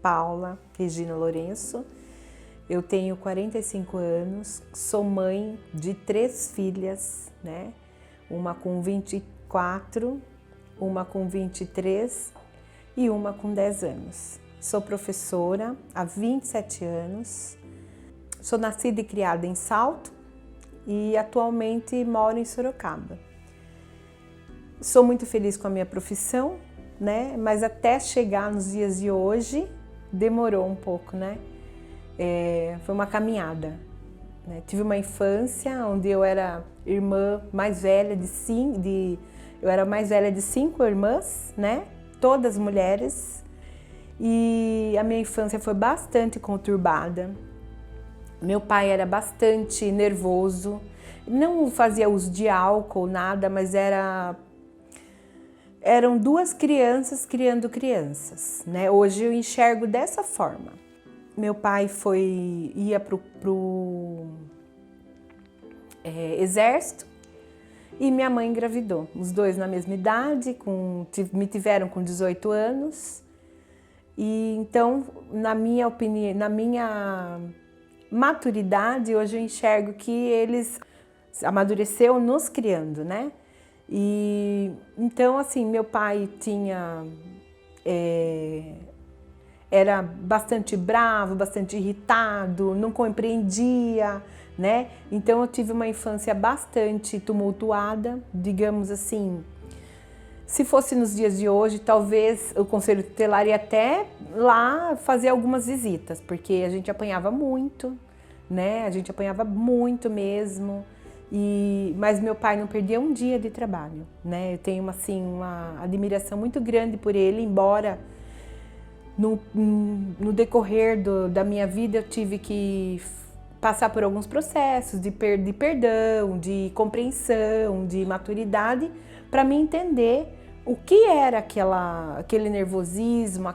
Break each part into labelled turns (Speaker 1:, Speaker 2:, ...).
Speaker 1: Paula Regina Lourenço, eu tenho 45 anos, sou mãe de 3 filhas, né? Uma com 24, uma com 23 e uma com 10 anos. Sou professora há 27 anos, sou nascida e criada em Salto e atualmente moro em Sorocaba. Sou muito feliz com a minha profissão, né? Mas até chegar nos dias de hoje demorou um pouco, né? Foi uma caminhada, né? Tive uma infância onde eu era irmã mais velha eu era mais velha de 5 irmãs, né? Todas mulheres. E a minha infância foi bastante conturbada. Meu pai era bastante nervoso, não fazia uso de álcool, nada, mas eram 2 crianças criando crianças, né? Hoje eu enxergo dessa forma. Meu pai ia pro exército e minha mãe engravidou. Os 2 na mesma idade, me tiveram com 18 anos. E então, na minha opinião, na minha maturidade, hoje eu enxergo que eles amadureceram nos criando, né? E então, assim, meu pai era bastante bravo, bastante irritado, não compreendia, né? Então eu tive uma infância bastante tumultuada, digamos assim. Se fosse nos dias de hoje, talvez o Conselho Tutelar ia até lá fazer algumas visitas, porque a gente apanhava muito, né? A gente apanhava muito mesmo. Mas meu pai não perdia um dia de trabalho, né? Eu tenho assim, uma admiração muito grande por ele, embora no decorrer da minha vida eu tive que passar por alguns processos de perdão, de compreensão, de maturidade, para me entender o que era aquele nervosismo,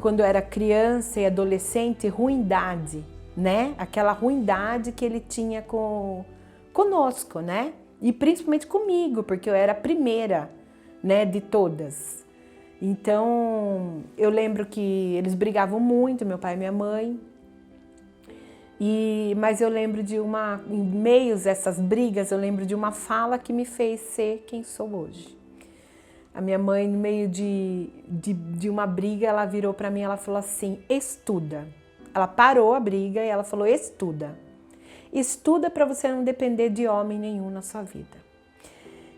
Speaker 1: quando eu era criança e adolescente, ruindade, né? Aquela ruindade que ele tinha conosco, né? E principalmente comigo, porque eu era a primeira, né, de todas. Então, eu lembro que eles brigavam muito, meu pai e minha mãe. Mas eu lembro em meio a essas brigas, eu lembro de uma fala que me fez ser quem sou hoje. A minha mãe, no meio de uma briga, ela virou para mim e ela falou assim: estuda. Ela parou a briga e ela falou: estuda. Estuda para você não depender de homem nenhum na sua vida.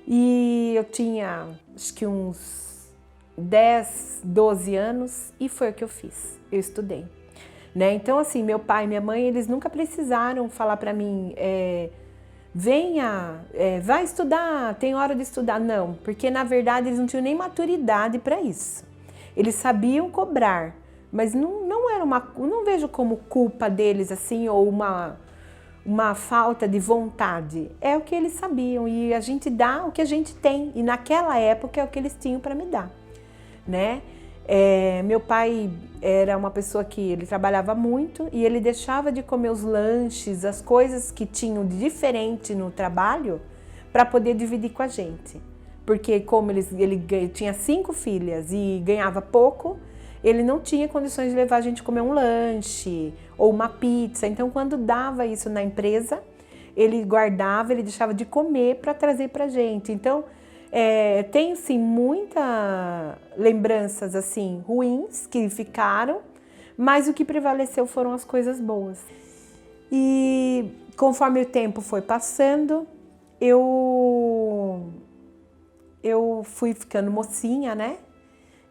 Speaker 1: E eu tinha, acho que uns 10, 12 anos e foi o que eu fiz. Eu estudei. Né? Então, assim, meu pai e minha mãe, eles nunca precisaram falar para mim, venha, vai estudar, tem hora de estudar. Não, porque na verdade eles não tinham nem maturidade para isso. Eles sabiam cobrar, mas não era não vejo como culpa deles assim, ou uma falta de vontade. É o que eles sabiam e a gente dá o que a gente tem. E naquela época é o que eles tinham para me dar, né? Meu pai era uma pessoa que ele trabalhava muito e ele deixava de comer os lanches, as coisas que tinham de diferente no trabalho para poder dividir com a gente. Porque como ele tinha 5 filhas e ganhava pouco, ele não tinha condições de levar a gente comer um lanche ou uma pizza. Então, quando dava isso na empresa, ele guardava, ele deixava de comer para trazer para a gente. Então, tenho sim muitas lembranças assim ruins que ficaram, mas o que prevaleceu foram as coisas boas. E conforme o tempo foi passando, eu fui ficando mocinha, né?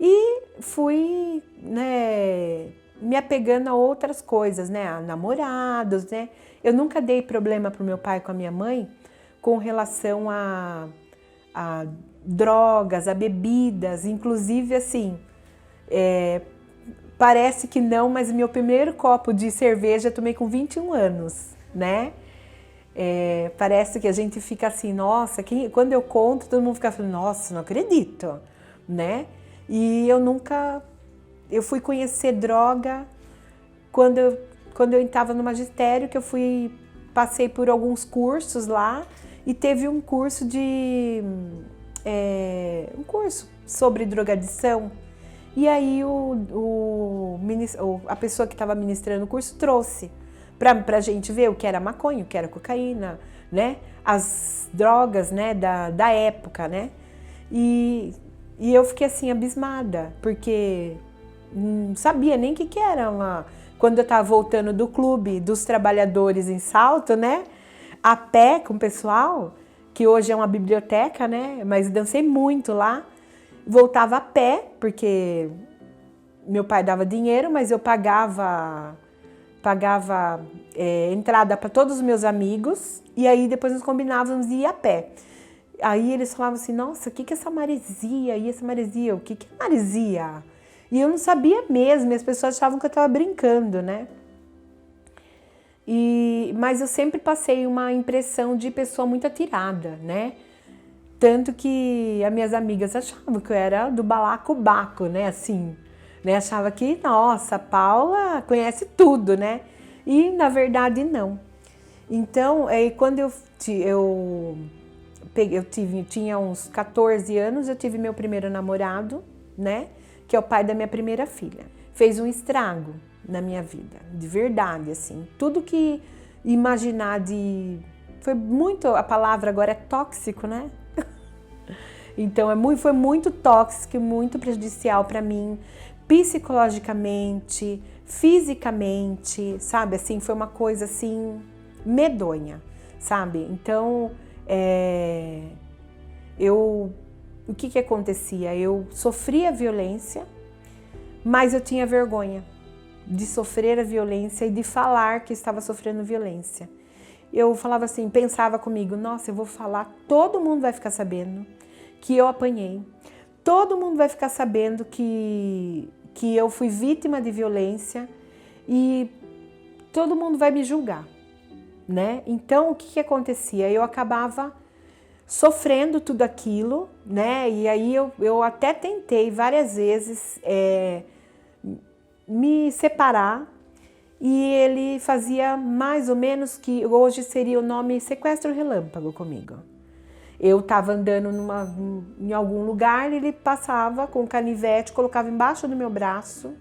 Speaker 1: E fui, né, me apegando a outras coisas, né? A namorados, né? Eu nunca dei problema pro meu pai e com a minha mãe com relação a drogas, a bebidas, inclusive assim, parece que não, mas meu primeiro copo de cerveja eu tomei com 21 anos, né? Parece que a gente fica assim, nossa, quando eu conto, todo mundo fica falando, nossa, não acredito, né? E eu fui conhecer droga quando eu estava no magistério, que passei por alguns cursos lá e teve um curso um curso sobre drogadição. E aí a pessoa que estava ministrando o curso trouxe pra gente ver o que era maconha, o que era cocaína, né? As drogas, né, da época, né? E eu fiquei assim abismada, porque não sabia nem o que era uma... Quando eu estava voltando do clube dos trabalhadores em Salto, né? A pé com o pessoal, que hoje é uma biblioteca, né? Mas dancei muito lá. Voltava a pé, porque meu pai dava dinheiro, mas eu pagava entrada para todos os meus amigos, e aí depois nós combinávamos de ir a pé. Aí eles falavam assim, nossa, o que é essa maresia? E essa maresia, o que é maresia? E eu não sabia mesmo, e as pessoas achavam que eu estava brincando, né? Mas eu sempre passei uma impressão de pessoa muito atirada, né? Tanto que as minhas amigas achavam que eu era do balacobaco, né? Assim, né? Achava que, nossa, a Paula conhece tudo, né? E na verdade não. Então, quando eu tinha uns 14 anos, eu tive meu primeiro namorado, né? Que é o pai da minha primeira filha. Fez um estrago na minha vida, de verdade, assim. Tudo que imaginar foi muito, a palavra agora é tóxico, né? Então foi muito tóxico, muito prejudicial para mim, psicologicamente, fisicamente, sabe? Assim, foi uma coisa assim medonha, sabe? Então, o que acontecia? Eu sofria violência, mas eu tinha vergonha de sofrer a violência e de falar que estava sofrendo violência. Eu falava assim, pensava comigo, nossa, eu vou falar, todo mundo vai ficar sabendo que eu apanhei. Todo mundo vai ficar sabendo que eu fui vítima de violência e todo mundo vai me julgar, né? Então, o que acontecia? Eu acabava sofrendo tudo aquilo, né? E aí eu até tentei várias vezes me separar, e ele fazia mais ou menos que hoje seria o nome sequestro relâmpago comigo. Eu estava andando em algum lugar, ele passava com canivete, colocava embaixo do meu braço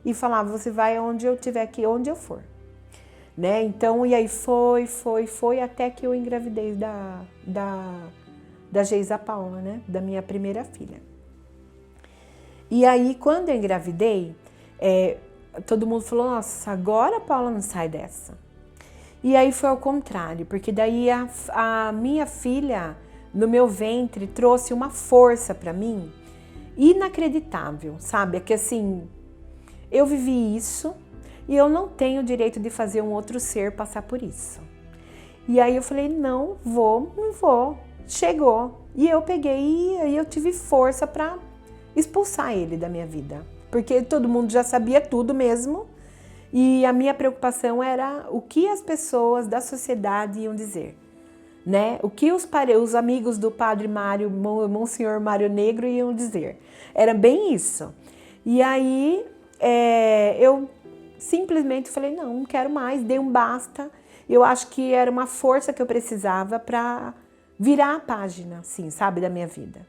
Speaker 1: e falava, você vai onde eu tiver aqui, onde eu for. Né? Então, e aí foi até que eu engravidei da Geisa Paula, né? Da minha primeira filha. E aí, quando eu engravidei, todo mundo falou, nossa, agora a Paula não sai dessa. E aí foi ao contrário, porque daí a minha filha, no meu ventre, trouxe uma força para mim inacreditável, sabe? É que assim, eu vivi isso e eu não tenho o direito de fazer um outro ser passar por isso. E aí eu falei, não vou, chegou. E eu peguei e eu tive força para expulsar ele da minha vida, porque todo mundo já sabia tudo mesmo. E a minha preocupação era o que as pessoas da sociedade iam dizer, né? O que os amigos do Padre Mário, Monsenhor Mário Negro iam dizer. Era bem isso. E aí eu simplesmente falei, não quero mais, dei um basta. Eu acho que era uma força que eu precisava para virar a página, assim, sabe, da minha vida.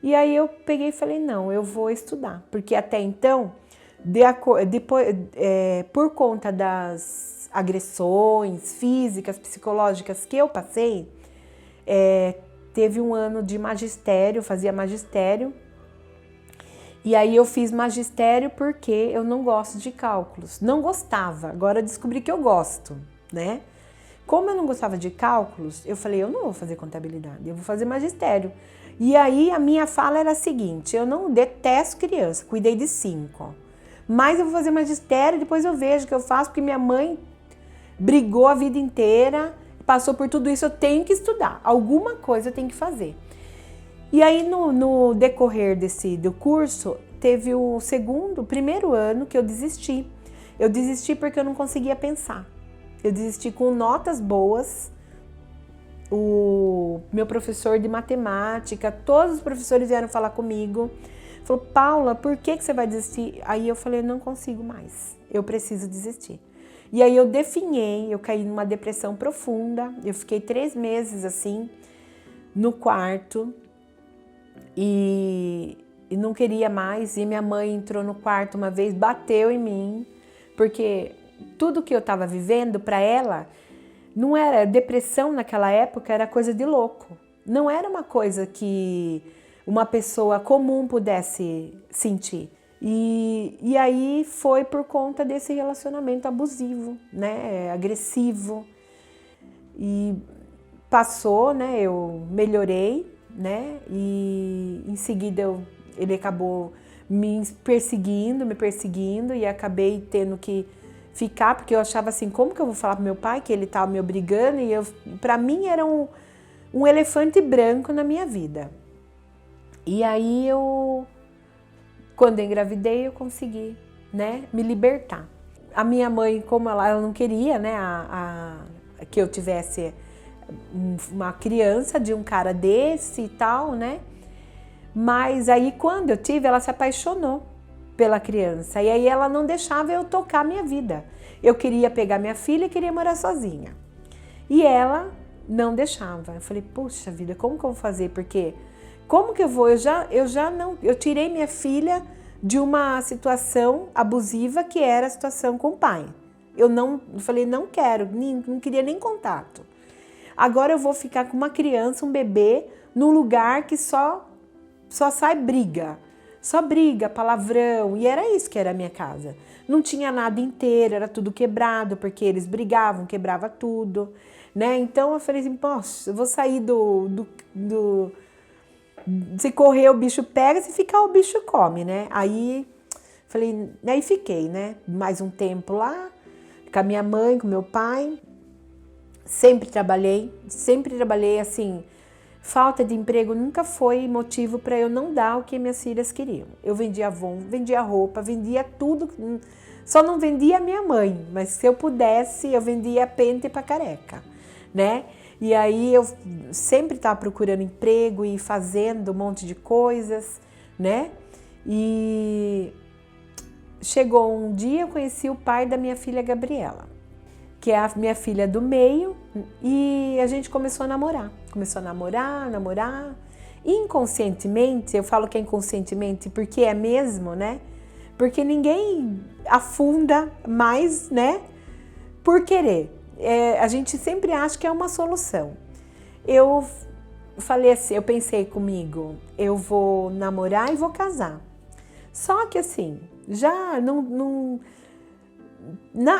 Speaker 1: E aí eu peguei e falei, não, eu vou estudar, porque até então... por conta das agressões físicas, psicológicas que eu passei, teve um ano de magistério, fazia magistério, e aí eu fiz magistério porque eu não gosto de cálculos, não gostava, agora eu descobri que eu gosto, né? Como eu não gostava de cálculos, eu falei, eu não vou fazer contabilidade, eu vou fazer magistério. E aí a minha fala era a seguinte, eu não detesto criança, cuidei de 5, mas eu vou fazer magistério, depois eu vejo o que eu faço, porque minha mãe brigou a vida inteira, passou por tudo isso, eu tenho que estudar, alguma coisa eu tenho que fazer. E aí no decorrer do curso, teve o primeiro ano que eu desisti. Eu desisti porque eu não conseguia pensar. Eu desisti com notas boas. O meu professor de matemática, todos os professores vieram falar comigo. Falou, Paula, por que você vai desistir? Aí eu falei, não consigo mais, eu preciso desistir. E aí eu definhei, eu caí numa depressão profunda, eu fiquei 3 meses assim, no quarto, e e não queria mais. E minha mãe entrou no quarto uma vez, bateu em mim, porque tudo que eu estava vivendo para ela não era depressão naquela época, era coisa de louco. Não era uma coisa que uma pessoa comum pudesse sentir. E aí foi por conta desse relacionamento abusivo, né, agressivo. E passou, né, eu melhorei, né, e em seguida ele acabou me perseguindo e acabei tendo que ficar, porque eu achava assim, como que eu vou falar pro meu pai que ele estava me obrigando? E para mim era um elefante branco na minha vida. E aí quando eu engravidei, eu consegui, né, me libertar. A minha mãe, como ela não queria, né, que eu tivesse uma criança de um cara desse e tal, né? Mas aí quando eu tive, ela se apaixonou pela criança. E aí ela não deixava eu tocar minha vida. Eu queria pegar minha filha e queria morar sozinha. E ela não deixava. Eu falei, puxa vida, como que eu vou fazer? Porque como que eu vou? Eu tirei minha filha de uma situação abusiva que era a situação com o pai. Eu falei, não quero, não queria nem contato. Agora eu vou ficar com uma criança, um bebê, num lugar que só sai briga. Só briga, palavrão. E era isso que era a minha casa. Não tinha nada inteiro, era tudo quebrado, porque eles brigavam, quebrava tudo, né? Então eu falei assim, poxa, eu vou sair se correr o bicho pega, se ficar o bicho come, né? Aí fiquei, né? Mais um tempo lá, com a minha mãe, com meu pai. Sempre trabalhei assim. Falta de emprego nunca foi motivo para eu não dar o que minhas filhas queriam. Eu vendia Avon, vendia roupa, vendia tudo. Só não vendia a minha mãe, mas se eu pudesse, eu vendia pente para careca, né? E aí eu sempre estava procurando emprego e fazendo um monte de coisas, né? E chegou um dia, eu conheci o pai da minha filha Gabriela, que é a minha filha do meio, e a gente começou a namorar. Começou a namorar. Inconscientemente, eu falo que é inconscientemente porque é mesmo, né? Porque ninguém afunda mais, né? Por querer. A gente sempre acha que é uma solução. Eu falei assim, eu pensei comigo, eu vou namorar e vou casar. Só que assim, já não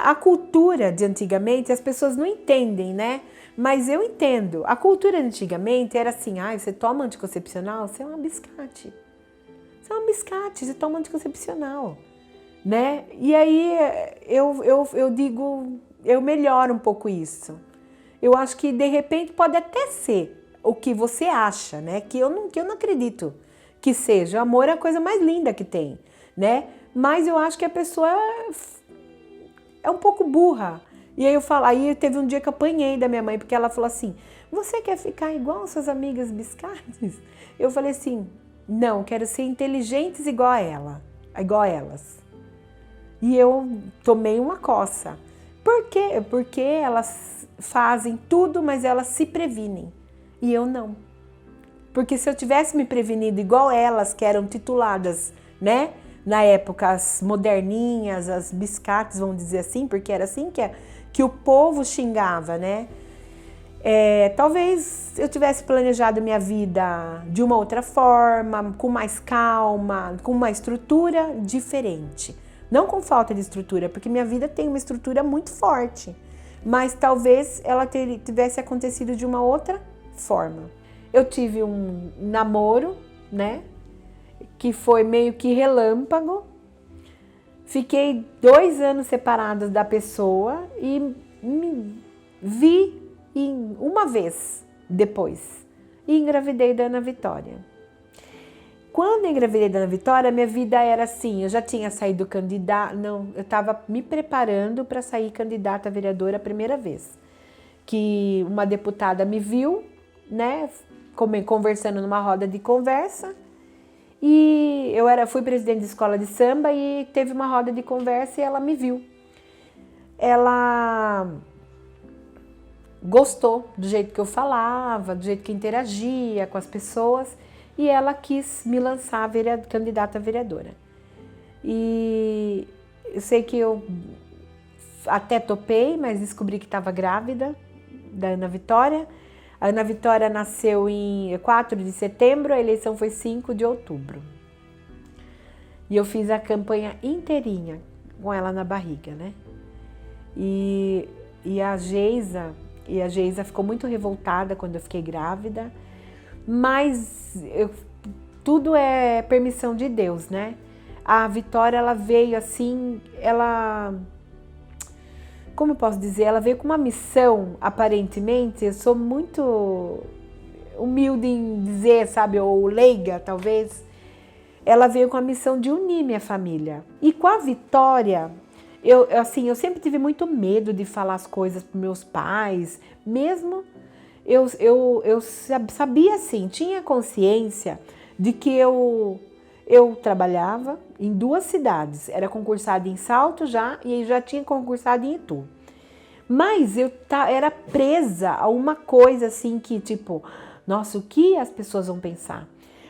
Speaker 1: a cultura de antigamente, as pessoas não entendem, né? Mas eu entendo. A cultura de antigamente era assim, você toma anticoncepcional, você é um biscate. Você é um biscate, você toma anticoncepcional, né? E aí eu digo, eu melhoro um pouco isso. Eu acho que de repente pode até ser o que você acha, né? Que eu não acredito que seja. O amor é a coisa mais linda que tem, né? Mas eu acho que a pessoa é um pouco burra. E aí teve um dia que eu apanhei da minha mãe, porque ela falou assim, você quer ficar igual as suas amigas biscates? Eu falei assim, não, quero ser inteligentes igual a elas. E eu tomei uma coça. Por quê? Porque elas fazem tudo, mas elas se previnem. E eu não. Porque se eu tivesse me prevenido igual elas, que eram tituladas, né? Na época, as moderninhas, as biscates, vamos dizer assim, porque era assim que o povo xingava, né? Talvez eu tivesse planejado minha vida de uma outra forma, com mais calma, com uma estrutura diferente. Não com falta de estrutura, porque minha vida tem uma estrutura muito forte, mas talvez ela tivesse acontecido de uma outra forma. Eu tive um namoro, né? Que foi meio que relâmpago. Fiquei 2 anos separadas da pessoa e me vi uma vez depois. E engravidei da Ana Vitória. Quando eu engravidei da Ana Vitória, minha vida era assim, eu já tinha saído candidata, não, eu estava me preparando para sair candidata a vereadora a primeira vez. Que uma deputada me viu, né, conversando numa roda de conversa, e fui presidente de escola de samba e teve uma roda de conversa e ela me viu. Ela gostou do jeito que eu falava, do jeito que eu interagia com as pessoas e ela quis me lançar candidata a vereadora. E eu sei que eu até topei, mas descobri que estava grávida da Ana Vitória. A Ana Vitória nasceu em 4 de setembro, a eleição foi 5 de outubro. E eu fiz a campanha inteirinha com ela na barriga, né? E a Geisa ficou muito revoltada quando eu fiquei grávida, mas tudo é permissão de Deus, né? A Vitória, ela veio assim, como eu posso dizer, ela veio com uma missão, aparentemente, eu sou muito humilde em dizer, sabe, ou leiga, talvez. Ela veio com a missão de unir minha família. E com a Vitória, eu sempre tive muito medo de falar as coisas para meus pais, mesmo eu sabia assim, tinha consciência de que eu trabalhava em 2 cidades, era concursada em Salto já e já tinha concursado em Itu. Mas eu era presa a uma coisa assim que tipo, nossa, o que as pessoas vão pensar?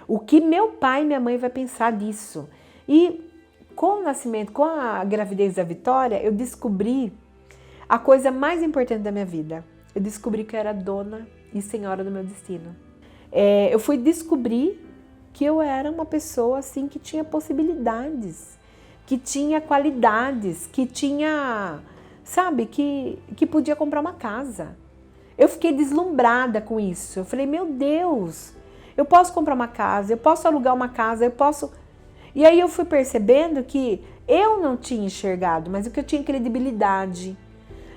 Speaker 1: O que meu pai e minha mãe vai pensar disso? E com o nascimento, com a gravidez da Vitória, eu descobri a coisa mais importante da minha vida. Eu descobri que eu era dona e senhora do meu destino. Eu fui descobrir que eu era uma pessoa assim que tinha possibilidades, que tinha qualidades, que tinha, sabe, que podia comprar uma casa. Eu fiquei deslumbrada com isso. Eu falei, meu Deus, eu posso comprar uma casa, eu posso alugar uma casa, eu posso... E aí eu fui percebendo que eu não tinha enxergado, mas que eu tinha credibilidade,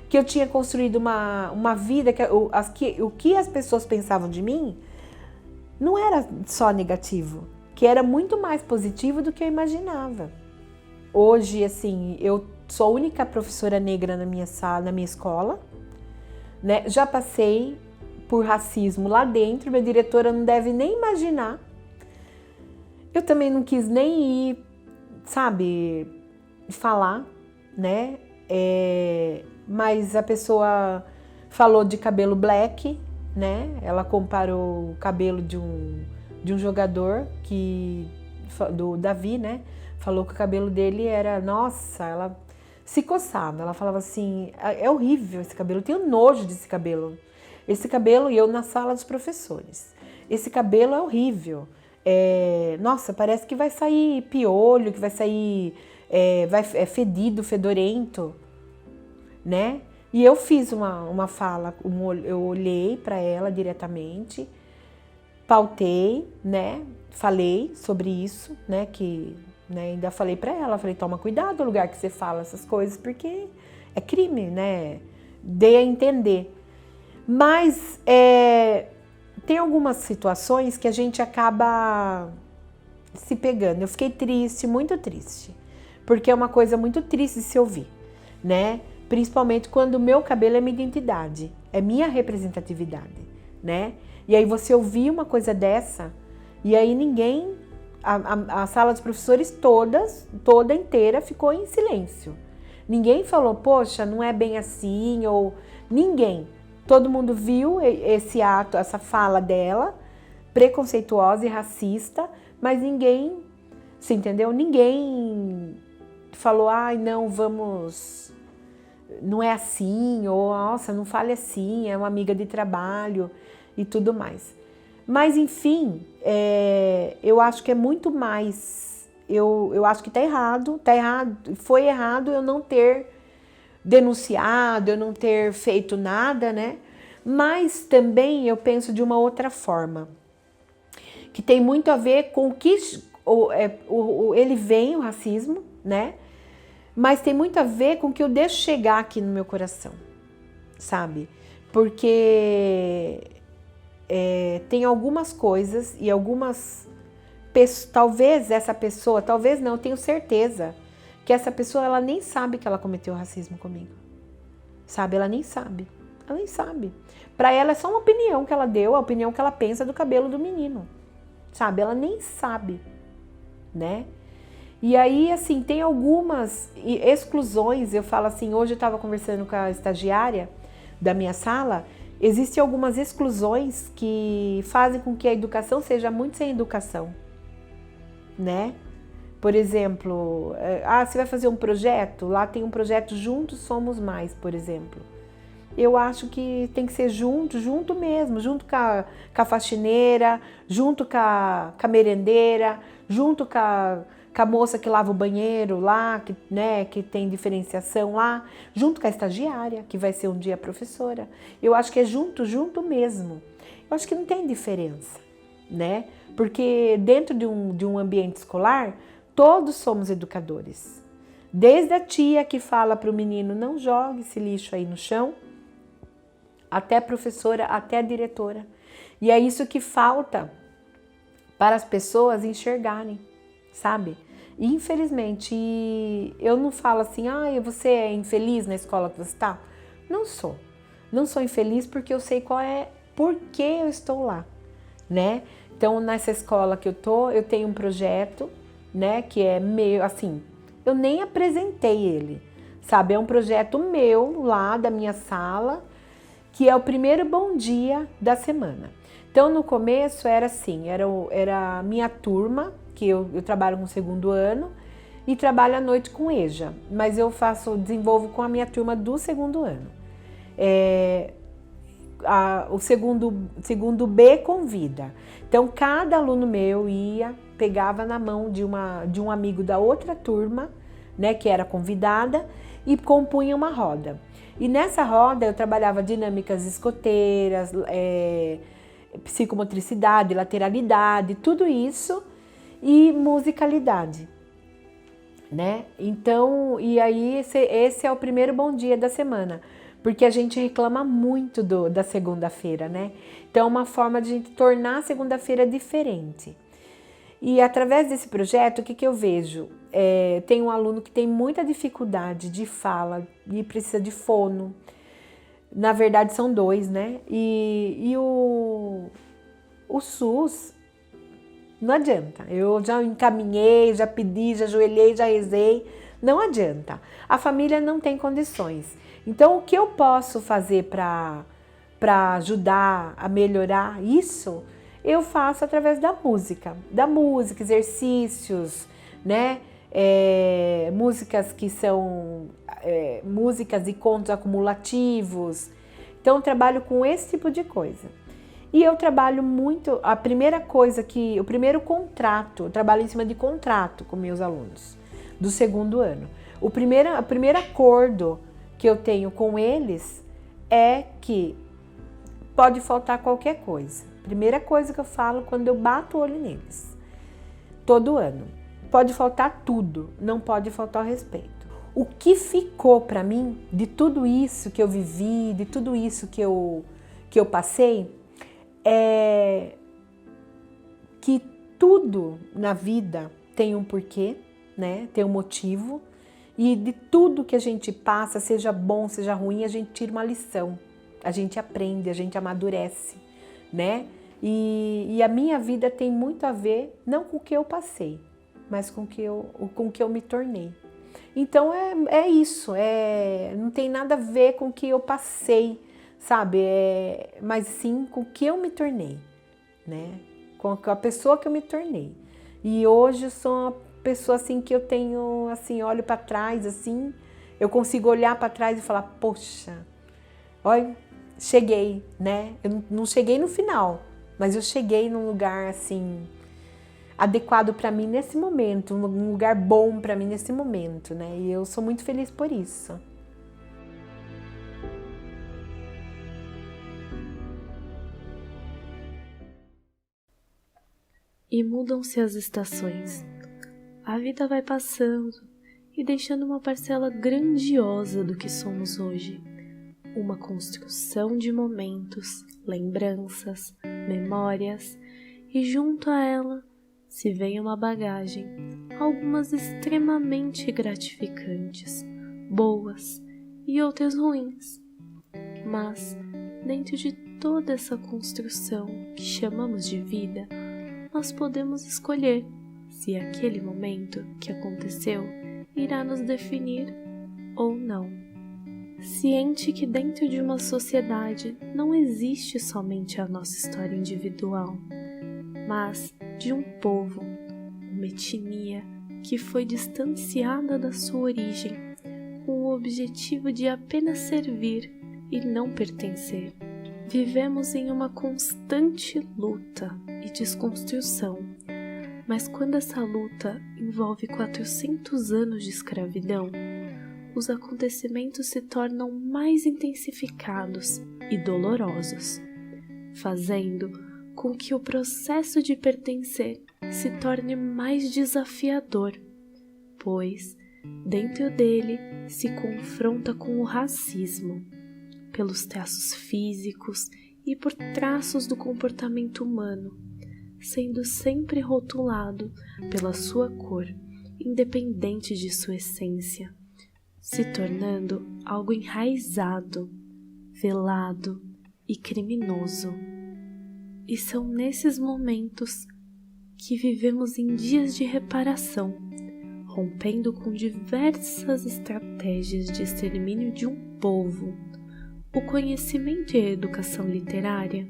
Speaker 1: que eu tinha construído uma vida, o que as pessoas pensavam de mim não era só negativo, que era muito mais positivo do que eu imaginava. Hoje, assim, eu sou a única professora negra na minha sala, na minha escola, né? Já passei por racismo lá dentro, minha diretora não deve nem imaginar. Eu também não quis nem ir, sabe, falar, né? Mas a pessoa falou de cabelo black, né? Ela comparou o cabelo de um jogador do Davi, né? Falou que o cabelo dele era, nossa, ela se coçava. Ela falava assim, é horrível esse cabelo, eu tenho nojo desse cabelo. Esse cabelo, e eu na sala dos professores, esse cabelo é horrível. Nossa, parece que vai sair piolho, que vai sair fedido, fedorento, né? E eu fiz uma fala, eu olhei para ela diretamente, pautei, né? Falei sobre isso, né? Né, ainda falei para ela, falei, toma cuidado no lugar que você fala essas coisas, porque é crime, né? Dei a entender. Mas tem algumas situações que a gente acaba se pegando. Eu fiquei triste, muito triste, porque é uma coisa muito triste de se ouvir, né? Principalmente quando o meu cabelo é minha identidade, é minha representatividade, né? E aí você ouvir uma coisa dessa, e aí ninguém, a sala dos professores toda inteira ficou em silêncio. Ninguém falou, poxa, não é bem assim, ou ninguém. Todo mundo viu esse ato, essa fala dela, preconceituosa e racista, mas ninguém, você entendeu? Ninguém falou, ai, não, vamos, não é assim, ou nossa, não fale assim, é uma amiga de trabalho e tudo mais. Mas, enfim, eu acho que é muito mais, eu acho que tá errado, foi errado eu não ter denunciado, eu não ter feito nada, né? Mas também eu penso de uma outra forma, que tem muito a ver com o que ele vem, o racismo, né? Mas tem muito a ver com o que eu deixo chegar aqui no meu coração, sabe? Porque tem algumas coisas e algumas pessoas, talvez essa pessoa, talvez não, eu tenho certeza que essa pessoa, ela nem sabe que ela cometeu racismo comigo, sabe? Ela nem sabe. Para ela é só uma opinião que ela deu, a opinião que ela pensa do cabelo do menino, sabe? Ela nem sabe, né? E aí, assim, tem algumas exclusões, eu falo assim, hoje eu estava conversando com a estagiária da minha sala, Existem algumas exclusões que fazem com que a educação seja muito sem educação, né? Por exemplo, você vai fazer um projeto, lá tem um projeto Juntos Somos Mais, por exemplo. Eu acho que tem que ser junto mesmo, junto com a faxineira, junto com a merendeira, junto com a moça que lava o banheiro lá, que tem diferenciação lá, junto com a estagiária, que vai ser um dia professora. Eu acho que é junto mesmo. Eu acho que não tem diferença, né? Porque dentro de um ambiente escolar, todos somos educadores. Desde a tia que fala para o menino, não jogue esse lixo aí no chão, até a professora, até a diretora. E é isso que falta para as pessoas enxergarem, sabe? E infelizmente, eu não falo assim, você é infeliz na escola que você está? Não sou. Não sou infeliz porque eu sei por que eu estou lá, né? Então, nessa escola que eu tenho um projeto, né, que é meu, assim, eu nem apresentei ele, sabe? É um projeto meu lá da minha sala, que é o primeiro bom dia da semana. Então, no começo era assim, era a minha turma, que eu trabalho com o segundo ano, e trabalho à noite com EJA, mas eu desenvolvo com a minha turma do segundo ano. O segundo B convida. Então, cada aluno meu pegava na mão de um amigo da outra turma, né, que era convidada, e compunha uma roda. E nessa roda eu trabalhava dinâmicas escoteiras, psicomotricidade, lateralidade, tudo isso, e musicalidade, né? Então, e aí esse é o primeiro bom dia da semana, porque a gente reclama muito da segunda-feira, né? Então, é uma forma de a gente tornar a segunda-feira diferente. E através desse projeto, o que eu vejo? Tem um aluno que tem muita dificuldade de fala e precisa de fono. Na verdade, são dois, né? E o SUS, não adianta. Eu já encaminhei, já pedi, já ajoelhei, já rezei. Não adianta. A família não tem condições. Então, o que eu posso fazer para ajudar a melhorar isso? Eu faço através da música, exercícios, né? Músicas que são músicas e contos acumulativos. Então, eu trabalho com esse tipo de coisa. E eu trabalho muito, o primeiro contrato, eu trabalho em cima de contrato com meus alunos do segundo ano. O primeiro acordo que eu tenho com eles é que pode faltar qualquer coisa. Primeira coisa que eu falo quando eu bato o olho neles, todo ano. Pode faltar tudo, não pode faltar o respeito. O que ficou para mim de tudo isso que eu vivi, de tudo isso que eu passei, é que tudo na vida tem um porquê, né? Tem um motivo, e de tudo que a gente passa, seja bom, seja ruim, a gente tira uma lição, a gente aprende, a gente amadurece, né? E a minha vida tem muito a ver, não com o que eu passei, mas com o que eu me tornei. Então é isso, não tem nada a ver com o que eu passei, sabe? Mas sim com o que eu me tornei, né? Com a pessoa que eu me tornei. E hoje eu sou uma pessoa assim que eu tenho, assim, olho para trás, assim, eu consigo olhar para trás e falar, poxa, olha, cheguei, né? Eu não cheguei no final, mas eu cheguei num lugar assim adequado para mim nesse momento, um lugar bom para mim nesse momento, né? E eu sou muito feliz por isso.
Speaker 2: E mudam-se as estações. A vida vai passando e deixando uma parcela grandiosa do que somos hoje. Uma construção de momentos, lembranças, memórias, e junto a ela se vem uma bagagem, algumas extremamente gratificantes, boas e outras ruins. Mas, dentro de toda essa construção que chamamos de vida, nós podemos escolher se aquele momento que aconteceu irá nos definir ou não. ciente que dentro de uma sociedade não existe somente a nossa história individual, mas de um povo, uma etnia que foi distanciada da sua origem com o objetivo de apenas servir e não pertencer. Vivemos em uma constante luta e desconstrução, mas quando essa luta envolve 400 anos de escravidão, os acontecimentos se tornam mais intensificados e dolorosos, fazendo com que o processo de pertencer se torne mais desafiador, pois dentro dele se confronta com o racismo, pelos traços físicos e por traços do comportamento humano, sendo sempre rotulado pela sua cor, independente de sua essência, se tornando algo enraizado, velado e criminoso. E são nesses momentos que vivemos em dias de reparação, rompendo com diversas estratégias de extermínio de um povo. O conhecimento e a educação literária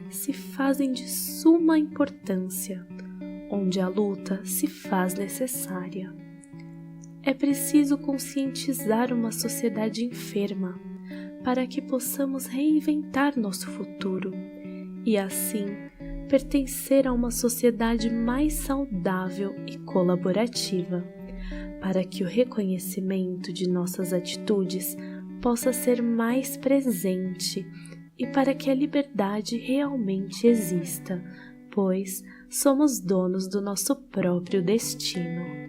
Speaker 2: se fazem de suma importância, onde a luta se faz necessária. É preciso conscientizar uma sociedade enferma para que possamos reinventar nosso futuro e, assim, pertencer a uma sociedade mais saudável e colaborativa, para que o reconhecimento de nossas atitudes possa ser mais presente e para que a liberdade realmente exista, pois somos donos do nosso próprio destino.